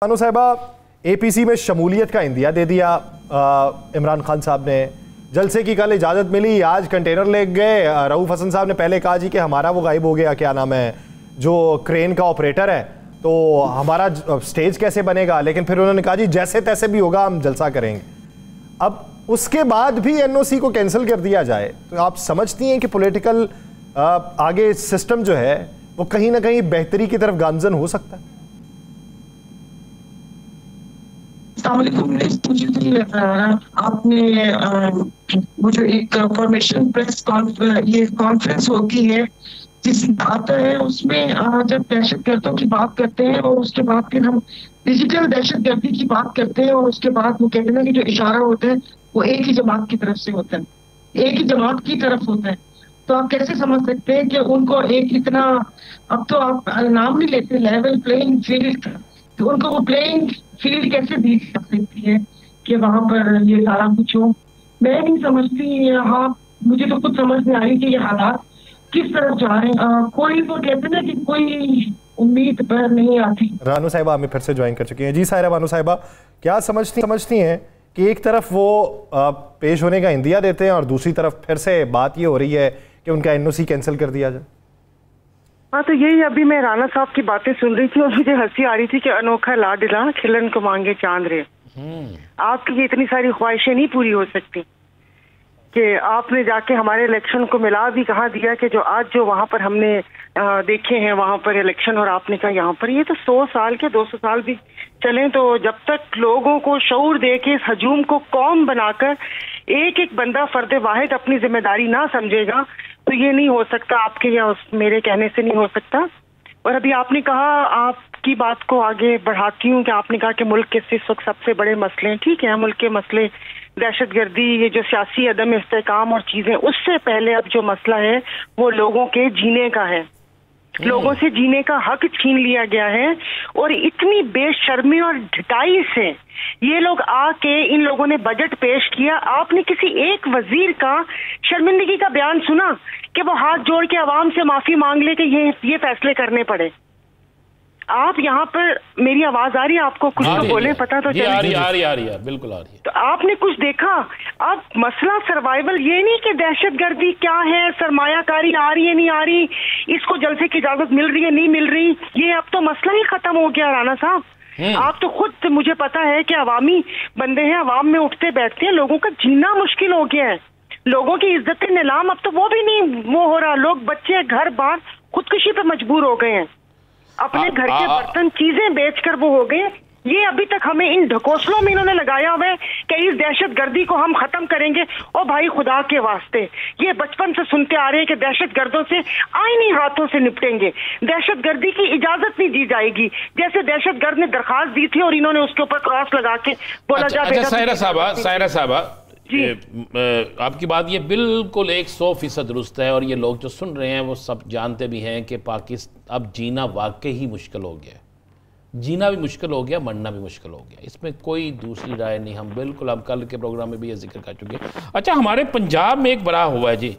बानो साहिबा, एपीसी में शमूलियत का इंदिया दे दिया इमरान खान साहब ने। जलसे की कल इजाज़त मिली, आज कंटेनर ले गए। रऊफ हसन साहब ने पहले कहा जी कि हमारा वो गायब हो गया, क्या नाम है, जो क्रेन का ऑपरेटर है, तो हमारा स्टेज कैसे बनेगा। लेकिन फिर उन्होंने कहा जी जैसे तैसे भी होगा हम जलसा करेंगे। अब उसके बाद भी एनओसी को कैंसिल कर दिया जाए, तो आप समझती हैं कि पॉलिटिकल आगे सिस्टम जो है वो कहीं ना कहीं बेहतरी की तरफ गामजन हो सकता है? आपने वो जो एक फॉर्मेशन प्रेस कॉन्फ्रेंस होती है जिसमें आता है, उसमें जब दहशतगर्दों की बात करते हैं और उसके बाद फिर हम डिजिटल दहशतगर्दी की बात करते हैं और उसके बाद वो कहते हैं कि जो इशारा होता है वो एक ही जमात की तरफ से होता है, एक ही जमात की तरफ होता है। तो आप कैसे समझ सकते हैं कि उनको एक इतना, अब तो आप नाम नहीं लेते, लेवल प्लेइंग फील्ड, तो उनको वो प्लेइंग फील्ड कैसे दी जा सकती है कि वहां पर ये सारा कुछ हो। मैं नहीं समझती। हाँ, मुझे तो कुछ समझ नहीं आ रही कि ये हालात किस तरफ जा रहे हैं। कोई तो कहते ना कि कोई उम्मीद पर नहीं आती। रानू साहिबा हमें फिर से ज्वाइन कर चुकी हैं। जी सायरा बानो साहिबा, क्या समझती हैं कि एक तरफ वो पेश होने का इंदिया देते हैं और दूसरी तरफ फिर से बात ये हो रही है कि उनका एनओसी कैंसिल कर दिया जाए? हाँ, तो यही अभी मैं राणा साहब की बातें सुन रही थी और मुझे हंसी आ रही थी कि अनोखा लाडला खिलन को मांगे चांद रे। आपकी ये इतनी सारी ख्वाहिशें नहीं पूरी हो सकती कि आपने जाके हमारे इलेक्शन को मिला भी कहाँ दिया कि जो आज जो वहां पर हमने देखे हैं वहां पर इलेक्शन, और आपने कहा यहाँ पर, ये तो 100 साल के 200 साल भी चले तो जब तक लोगों को शऊर दे के इस हजूम को कौम बनाकर एक एक बंदा फर्द वाहिद अपनी जिम्मेदारी ना समझेगा तो ये नहीं हो सकता। आपके या मेरे कहने से नहीं हो सकता। और अभी आपने कहा, आपकी बात को आगे बढ़ाती हूँ कि आपने कहा कि मुल्क के इस वक्त सबसे बड़े मसले हैं। ठीक है, मुल्क के मसले दहशतगर्दी, ये जो सियासी अदम इस्तेकाम और चीजें, उससे पहले अब जो मसला है वो लोगों के जीने का है। लोगों से जीने का हक छीन लिया गया है और इतनी बेशर्मी और ढिठाई से ये लोग आके इन लोगों ने बजट पेश किया। आपने किसी एक वजीर का शर्मिंदगी का बयान सुना कि वो हाथ जोड़ के आवाम से माफी मांग ले कि ये फैसले करने पड़े? आप यहाँ पर, मेरी आवाज आ रही है आपको? कुछ तो बोले, पता तो चले। आ रही है, बिल्कुल आ रही है। तो आपने कुछ देखा? अब मसला सर्वाइवल ये नहीं कि दहशतगर्दी क्या है, सरमायाकारी आ रही है नहीं आ रही, इसको जलसे की इजाजत मिल रही है नहीं मिल रही, ये अब तो मसला ही खत्म हो गया। राणा साहब, आप तो खुद, मुझे पता है कि अवामी बंदे हैं, अवाम में उठते बैठते हैं, लोगों का जीना मुश्किल हो गया है, लोगों की इज्जत नीलाम अब तो वो भी नहीं वो हो रहा। लोग, बच्चे घर बार खुदकुशी पे मजबूर हो गए हैं, अपने घर के बर्तन चीजें बेचकर वो हो गए। ये अभी तक हमें इन ढकोसलों में इन्होंने लगाया हुआ है कि इस दहशतगर्दी को हम खत्म करेंगे। और भाई खुदा के वास्ते, ये बचपन से सुनते आ रहे हैं कि दहशतगर्दों से आईनी हाथों से निपटेंगे, दहशतगर्दी की इजाजत नहीं दी जाएगी। जैसे दहशतगर्द ने दरखास्त दी थी और इन्होंने उसके ऊपर क्रॉस लगा के बोला जा। सायरा साहबा, आपकी बात ये बिल्कुल 100% दुरुस्त है और ये लोग जो सुन रहे हैं वो सब जानते भी हैं कि पाकिस्तान अब जीना वाकई ही मुश्किल हो गया, जीना भी मुश्किल हो गया, मरना भी मुश्किल हो गया, इसमें कोई दूसरी राय नहीं। हम बिल्कुल, हम कल के प्रोग्राम में भी ये जिक्र कर चुके हैं। अच्छा, हमारे पंजाब में एक बड़ा हुआ है जी,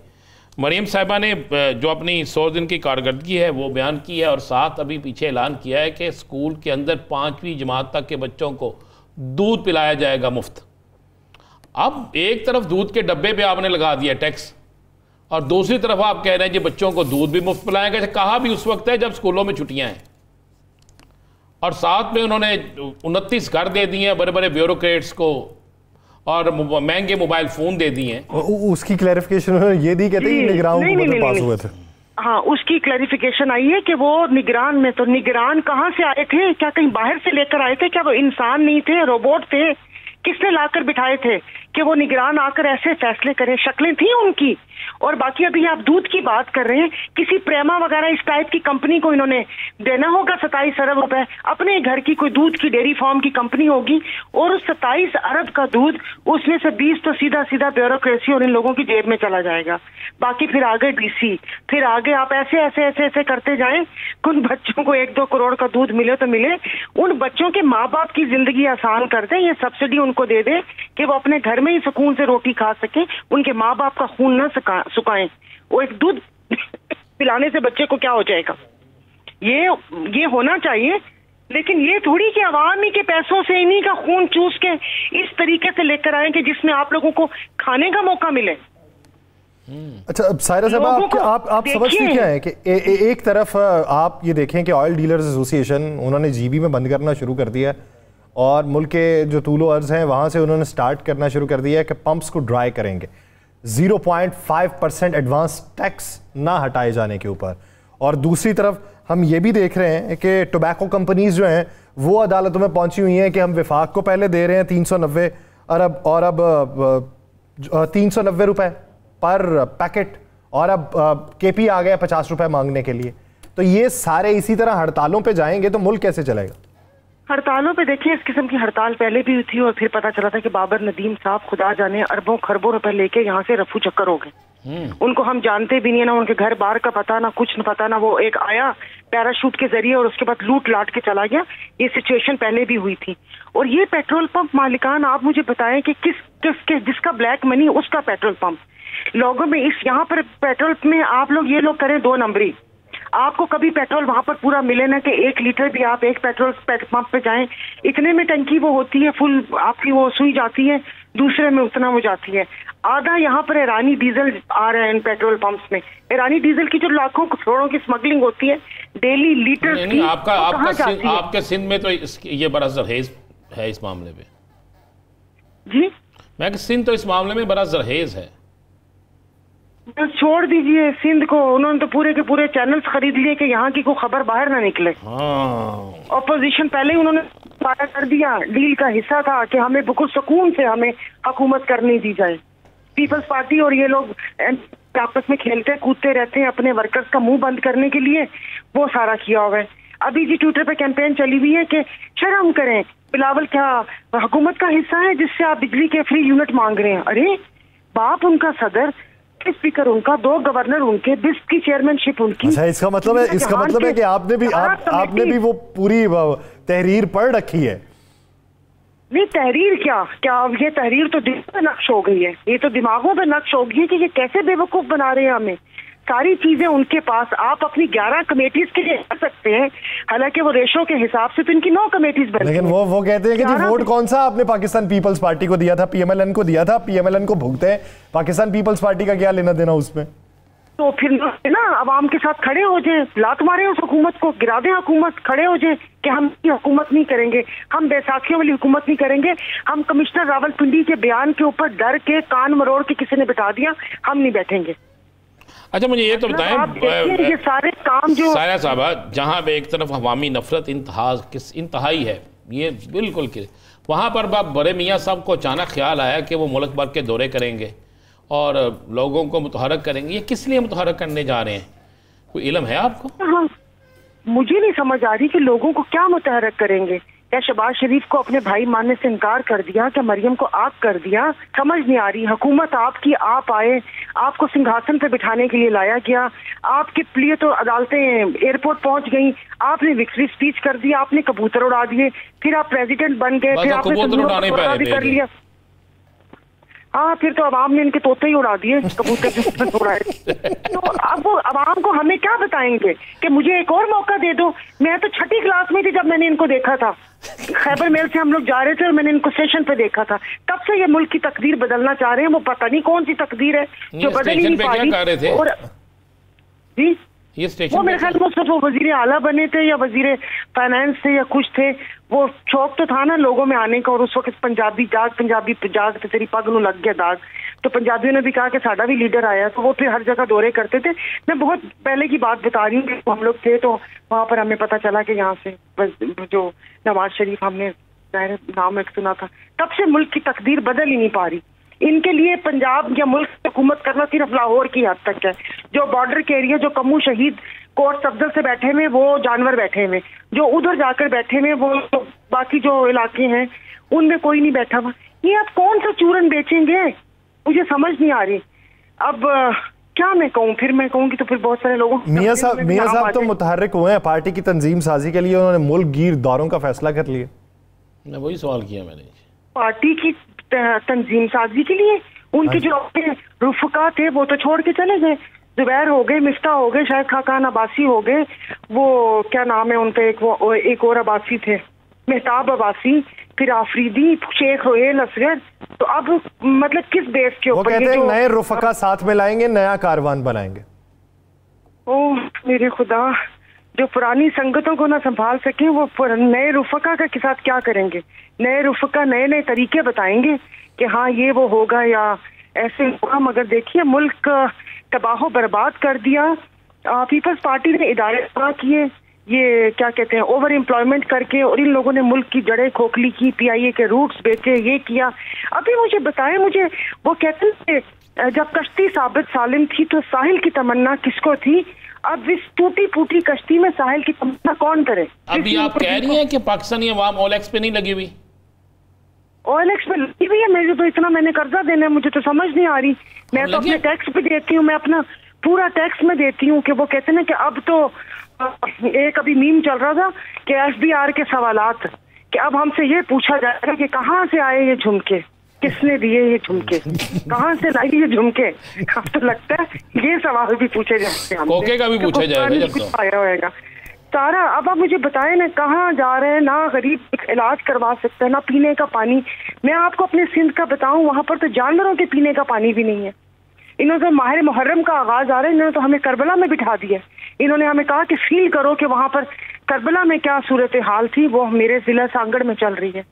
मरियम साहिबा ने जो अपनी 100 दिन की कारकर्दगी है वो बयान की है और साथ अभी पीछे ऐलान किया है कि स्कूल के अंदर 5वीं जमात तक के बच्चों को दूध पिलाया जाएगा मुफ्त। अब एक तरफ दूध के डब्बे पे आपने लगा दिया टैक्स और दूसरी तरफ आप कह रहे हैं कि बच्चों को दूध भी मुफ्त पिलाएंगे। कहा भी उस वक्त है जब स्कूलों में छुट्टियां हैं, और साथ में उन्होंने 29 घर दे दिए हैं बड़े बड़े ब्यूरोक्रेट्स को और महंगे मोबाइल फोन दे दिए हैं। उसकी क्लैरिफिकेशन उन्होंने ये दी, कहते हैं निगरान हुकूमत पास हुए थे। हाँ, उसकी क्लैरिफिकेशन आई है कि वो निगरान में, तो निगरान कहाँ से आए थे? क्या कहीं बाहर से लेकर आए थे? क्या वो इंसान नहीं थे, रोबोट थे? किसने लाकर बिठाए थे कि वो निगरान आकर ऐसे फैसले करें? शक्लें थी उनकी। और बाकी अभी आप दूध की बात कर रहे हैं, किसी प्रेमा वगैरह इस टाइप की कंपनी को इन्होंने देना होगा 27 अरब रुपए। अपने घर की कोई दूध की डेयरी फार्म की कंपनी होगी और उस 27 अरब का दूध, उसमें से 20 तो सीधा सीधा ब्यूरोक्रेसी और इन लोगों की जेब में चला जाएगा। बाकी फिर आगे डीसी, फिर आगे आप ऐसे ऐसे ऐसे ऐसे करते जाएं। उन बच्चों को 1-2 करोड़ का दूध मिले तो मिले, उन बच्चों के माँ बाप की जिंदगी आसान कर दें, ये सब्सिडी उनको दे दे कि वो अपने घर में ही सुकून से रोटी खा सके, उनके माँ बाप का खून न सुखाएं। वो एक दूध पिलाने से बच्चे को क्या हो जाएगा? ये होना चाहिए लेकिन ये थोड़ी कि अवामी के पैसों से इन्हीं का खून चूस के इस तरीके से लेकर आए कि जिसमें आप लोगों को खाने का मौका मिले। अच्छा अब सायरा साहब आप समझती क्या है कि एक तरफ आप ये देखें कि ऑयल डीलर्स एसोसिएशन उन्होंने जीबी में बंद करना शुरू कर दिया है और मुल्क के जो तूलो अर्ज हैं वहाँ से उन्होंने स्टार्ट करना शुरू कर दिया है कि पंप्स को ड्राई करेंगे 0.5% एडवांस टैक्स ना हटाए जाने के ऊपर। और दूसरी तरफ हम ये भी देख रहे हैं कि टोबैको कंपनीज जो हैं वो अदालतों में पहुंची हुई हैं कि हम विफाक को पहले दे रहे हैं 390 अरब और अब 390 रुपए पर पैकेट और अब केपी आ गया 50 रुपए मांगने के लिए। तो ये सारे इसी तरह हड़तालों पे जाएंगे तो मुल्क कैसे चलेगा? हड़तालों पे देखिए, इस किस्म की हड़ताल पहले भी हुई थी और फिर पता चला था कि बाबर नदीम साहब खुदा जाने अरबों खरबों रुपए लेके यहाँ से रफू चक्कर हो गए। उनको हम जानते भी नहीं है, ना उनके घर बार का पता, ना कुछ न पता, ना वो एक आया पैराशूट के जरिए और उसके बाद लूट लाट के चला गया। ये सिचुएशन पहले भी हुई थी। और ये पेट्रोल पंप मालिकान आप मुझे बताएं कि जिसका ब्लैक मनी उसका पेट्रोल पंप लोगों में इस यहाँ पर पेट्रोल में आप लोग ये लोग करें 2 नंबरी। आपको कभी पेट्रोल वहां पर पूरा मिले ना कि 1 लीटर भी आप एक पेट्रोल पंप पे जाएं, इतने में टंकी वो होती है फुल आपकी, वो सुई जाती है, दूसरे में उतना वो जाती है। आधा यहाँ पर ईरानी डीजल आ रहे हैं इन पेट्रोल पंप्स में। ईरानी डीजल की जो लाखों करोड़ों की स्मगलिंग होती है डेली लीटर की, आपके सिंध में तो ये बड़ा जरहेज है इस मामले में जी। मैं कि सिंध तो इस मामले में बड़ा जरहेज है। बस छोड़ दीजिए सिंध को, उन्होंने तो पूरे के पूरे चैनल्स खरीद लिए कि यहाँ की कोई खबर बाहर ना निकले। ऑपोजिशन पहले ही उन्होंने वादा कर दिया, डील का हिस्सा था कि हमें बिल्कुल सुकून से हमें हुकूमत करनी दी जाए। पीपल्स पार्टी और ये लोग आपस में खेलते कूदते रहते हैं अपने वर्कर्स का मुंह बंद करने के लिए, वो सारा किया हुआ है। अभी जी ट्विटर पे कैंपेन चली हुई है कि शर्म करें, बिलावल क्या हुकूमत का हिस्सा है जिससे आप बिजली के फ्री यूनिट मांग रहे हैं? अरे बाप उनका सदर, स्पीकर उनका, 2 गवर्नर उनके, बिस्प की चेयरमैनशिप उनकी। अच्छा, इसका मतलब है कि आपने भी वो पूरी तहरीर पढ़ रखी है? नहीं, तहरीर क्या ये तहरीर तो दिमाग पे नक्श हो गई है, ये तो दिमागों पे नक्श हो गई है कि ये कैसे बेवकूफ बना रहे हैं हमें। सारी चीजें उनके पास, आप अपनी 11 कमेटीज के लिए कर सकते हैं, हालांकि वो रेशो के हिसाब से तो इनकी 9 कमेटीज बनी। लेकिन वो कहते हैं कि जी वोट कौन सा आपने पाकिस्तान पीपल्स पार्टी को दिया था, पीएमएलएन को दिया था, पीएमएलएन को भुगते हैं, पाकिस्तान पीपल्स पार्टी का क्या लेना देना उसमें? तो फिर ना अवाम के साथ खड़े हो जाए, लात मारे उस हुकूमत को, गिरा दें हुकूमत, खड़े हो जाए कि हम ये हुकूमत नहीं करेंगे, हम बैसाखियों वाली हुकूमत नहीं करेंगे, हम कमिश्नर रावलपिंडी के बयान के ऊपर डर के कान मरोड़ के किसी ने बिठा दिया, हम नहीं बैठेंगे। अच्छा मुझे ये तो बताएं, ये सारे काम जो सायरा साहबा, जहां पे एक तरफ अवामी नफरत इंतहाई है, ये बिल्कुल वहां पर बड़े मियाँ साहब को अचानक ख्याल आया कि वो मुल्क भर के दौरे करेंगे और लोगों को मुतहरक करेंगे। ये किस लिए मुतहरक करने जा रहे हैं, कोई इल्म है आपको? हाँ, मुझे नहीं समझ आ रही कि लोगों को क्या मुतहरक करेंगे। क्या शहबाज शरीफ को अपने भाई मानने से इनकार कर दिया? क्या मरियम को आग कर दिया? समझ नहीं आ रही। हुकूमत आपकी, आप आए, आपको सिंहासन पे बिठाने के लिए लाया गया, आपके लिए तो अदालतें एयरपोर्ट पहुंच गई, आपने विक्ट्री स्पीच कर दिया, आपने कबूतर उड़ा दिए, फिर आप प्रेसिडेंट बन गए, फिर आपने कर लिया। हाँ, फिर तो अवाम ने इनके तोते ही उड़ा दिए, कबूतर उड़ाए। तो अब वो अवाम को हमें क्या बताएंगे कि मुझे एक और मौका दे दो? मैं तो 6ठी क्लास में थी जब मैंने इनको देखा था, खैबर मेल से हम लोग जा रहे थे और मैंने इनको स्टेशन पे देखा था। तब से ये मुल्क की तकदीर बदलना चाह रहे हैं। वो पता नहीं कौन सी तकदीर है जो बदल ही नहीं पा रही। और जी वो मेरे ख्याल में सिर्फ वो वजीर आला बने थे या वजीर फाइनेंस थे या कुछ थे, वो शौक तो था ना लोगों में आने का। और उस वक्त पंजाबी जाग तेरी पग नू लग गया दाग, तो पंजाबियों ने भी कहा कि साडा भी लीडर आया, तो वो फिर हर जगह दौरे करते थे। मैं बहुत पहले की बात बता रही हूँ, हम लोग थे तो वहां पर हमें पता चला कि यहाँ से जो नवाज शरीफ, हमने नाम एक सुना था, तब से मुल्क की तकदीर बदल ही नहीं पा रही। इनके लिए पंजाब या मुल्क की हुकूमत करना सिर्फ लाहौर की हद तक है। जो बॉर्डर के एरिया, जो कम्मू शहीद कोर्ट अफजल से बैठे हुए, वो जानवर बैठे हुए, जो उधर जाकर बैठे हुए, वो बाकी जो इलाके हैं उनमें कोई नहीं बैठा हुआ। ये आप कौन सा चूरन बेचेंगे, मुझे समझ नहीं आ रही। अब क्या मैं कहूँ, फिर मैं कहूँगी तो फिर बहुत सारे लोगों मियाँ साहब तो मुतहर्रिक हुए हैं पार्टी की तंजीम साजी के लिए, उन्होंने मुल्क गिर दौरों का फैसला कर लिया। मैं वही सवाल किया मैंने, पार्टी की तंजीम साजी के लिए उनके जो रुफका थे वो तो छोड़ के चले गए। जुबैर हो गए, मिफ्ता हो गए, शायद खाकान अब्बासी हो गए, वो क्या नाम है उनका, एक और अब्बासी थे, मेहताब अब्बासी, फिर आफरीदी, शेख रोहेल असगर। तो अब मतलब किस बेस के ऊपर? वो कहते हैं नए रुफका साथ में लाएंगे, नया कारवान बनाएंगे। ओह मेरे खुदा, जो पुरानी संगतों को ना संभाल सके वो नए रुफका के साथ क्या करेंगे? नए रुफका नए नए तरीके बताएंगे कि हाँ ये वो होगा या ऐसे होगा। मगर देखिए मुल्क तबाह बर्बाद कर दिया। पीपल्स पार्टी ने इदारे किए, ये क्या कहते हैं, ओवर एम्प्लॉयमेंट करके, और इन लोगों ने मुल्क की जड़ें खोखली की, PIA के रूट्स बेचे, ये किया। अभी मुझे बताएं, मुझे वो कहते हैं जब कश्ती साबित सालिम थी तो साहिल की तमन्ना किसको थी? अब इस टूटी फूटी कश्ती में साहिल की तमन्ना कौन करे? अभी आप कह रही हैं कि पाकिस्तानी अवाम OLX पे नहीं लगी हुई? OLX पे लगी हुई है। मेरे तो इतना मैंने कर्जा देना है, मुझे तो समझ नहीं आ रही। मैं तो अपने टैक्स पे देती हूँ, मैं अपना पूरा टैक्स में देती हूँ। कि वो कहते हैं कि अब तो एक अभी मीम चल रहा था कि FBR के सवालात, कि अब हमसे ये पूछा जाएगा कि कहाँ से आए ये झुमके, किसने दिए ये झुमके, कहाँ से लाई ये झुमके। अब तो लगता है ये सवाल भी पूछे जाते हैं, कोके का भी पूछा जाएगा, आया होगा सारा। अब आप मुझे बताएं ना, कहाँ जा रहे हैं? ना गरीब इलाज करवा सकते हैं, ना पीने का पानी। मैं आपको अपने सिंध का बताऊं, वहां पर तो जानवरों के पीने का पानी भी नहीं है। इन्होंने तो माहिर मुहर्रम का आगाज आ रहा है, इन्होंने तो हमें करबला में बिठा दिया। इन्होंने हमें कहा कि फील करो कि वहां पर करबला में क्या सूरत हाल थी, वो मेरे जिला सांगड़ में चल रही है।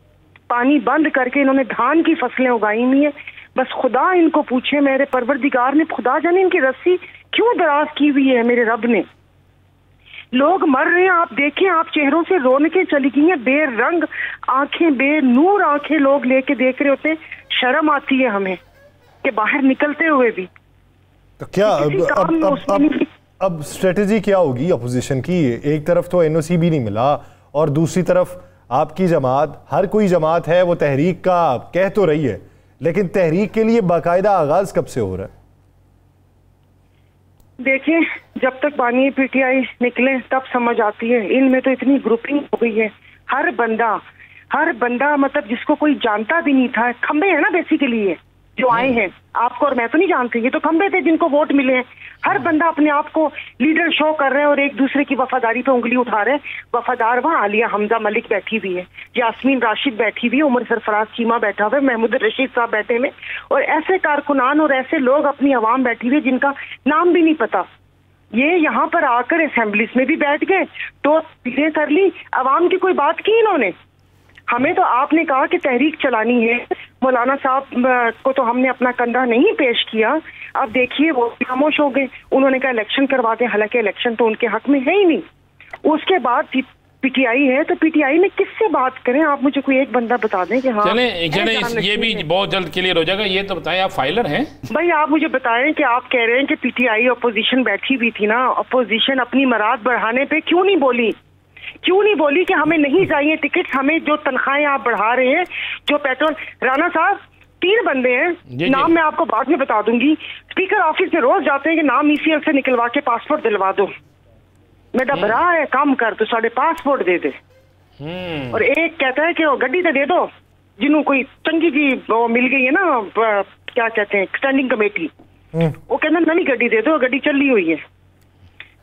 पानी बंद करके इन्होंने धान की फसलें उगाई हुई है। बस खुदा इनको पूछे, मेरे परवरदिगार ने, खुदा जाने इनकी रस्सी क्यों दराज की हुई है मेरे रब ने। लोग मर रहे हैं, आप देखें, आप चेहरों से रौनकें चली गई हैं, बेरंग आंखें, बेनूर आंखें लोग लेके देख रहे होते हैं। शर्म आती है हमें कि बाहर निकलते हुए भी। तो क्या अब स्ट्रेटेजी क्या होगी अपोजिशन की? एक तरफ तो NOC भी नहीं मिला और दूसरी तरफ आपकी जमात, हर कोई जमात है वो तहरीक का कह तो रही है, लेकिन तहरीक के लिए बाकायदा आगाज कब से हो रहा है? देखिए, जब तक बानी PTI निकले तब समझ आती है। इनमें तो इतनी ग्रुपिंग हो गई है, हर बंदा मतलब जिसको कोई जानता भी नहीं था। खंबे है ना बेसिकली ये जो आए हैं, आपको और मैं तो नहीं जानती, ये तो खंबे थे जिनको वोट मिले हैं। हर बंदा अपने आप को लीडर शो कर रहे हैं और एक दूसरे की वफादारी पे उंगली उठा रहे हैं। वफादार वहाँ आलिया हमजा मलिक बैठी हुई है, यास्मीन राशिद बैठी हुई है, उमर सरफराज चीमा बैठा हुआ है, महमूद रशीद साहब बैठे हुए, और ऐसे कारकुनान और ऐसे लोग अपनी आवाम बैठी हुई है जिनका नाम भी नहीं पता। ये यहाँ पर आकर असेंबलीज में भी बैठ गए, तो चीजें कर ली, आवाम की कोई बात की इन्होंने? हमें तो आपने कहा कि तहरीक चलानी है, मौलाना साहब को तो हमने अपना कंधा नहीं पेश किया। अब देखिए वो खामोश हो गए, उन्होंने कहा इलेक्शन करवा दें, हालांकि इलेक्शन तो उनके हक में है ही नहीं। उसके बाद PTI है, तो PTI में किससे बात करें? आप मुझे कोई एक बंदा बता दें कि हाँ चले ये भी बहुत जल्द क्लियर हो जाएगा। ये तो बताएं, आप फाइलर हैं भाई, आप मुझे बताएं कि आप कह रहे हैं कि PTI अपोजिशन बैठी हुई थी ना, अपोजिशन अपनी मराद बढ़ाने पे क्यों नहीं बोली कि हमें नहीं चाहिए टिकट, हमें जो तनख्वाहें आप बढ़ा रहे हैं, जो पेट्रोल। राणा साहब 3 बंदे हैं, नाम मैं आपको बाद में बता दूंगी, स्पीकर ऑफिस में रोज जाते हैं कि नाम ECL से निकलवा के पासपोर्ट दिलवा दो। मैं डबरा है, काम कर तो साढ़े पासपोर्ट दे दे। और एक कहता है कि वो गड्डी तो दे दो, जिन्हों कोई चंगी जी वो मिल गई है ना, क्या कहते हैं, स्टैंडिंग कमेटी, वो कहना नवी गड्डी दे दो, गड्डी चली हुई है।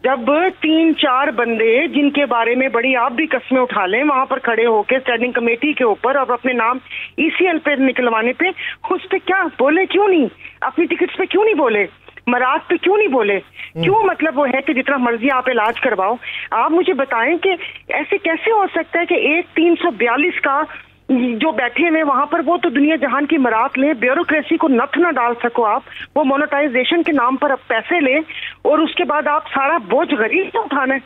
जब 3-4 बंदे जिनके बारे में बड़ी आप भी कस्में उठा लें, वहां पर खड़े होकर स्टैंडिंग कमेटी के ऊपर और अपने नाम ECL पे निकलवाने पे, उस पे क्या बोले क्यों नहीं? अपनी टिकट्स पे क्यों नहीं बोले? मराद पे क्यों नहीं बोले? क्यों? मतलब वो है कि जितना मर्जी आप इलाज करवाओ। आप मुझे बताएं कि ऐसे कैसे हो सकता है कि एक 342 का जो बैठे हुए वहां पर, वो तो दुनिया जहान की मरात ले, ब्यूरोक्रेसी को नथ ना डाल सको आप, वो मोनेटाइजेशन के नाम पर अब पैसे ले, और उसके बाद आप सारा बोझ गरीब को उठाना है।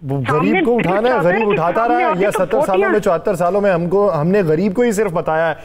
गरीब को उठाना है, गरीब उठाता रहा है। या 70 सालों में 74 सालों में हमने गरीब को ही सिर्फ बताया है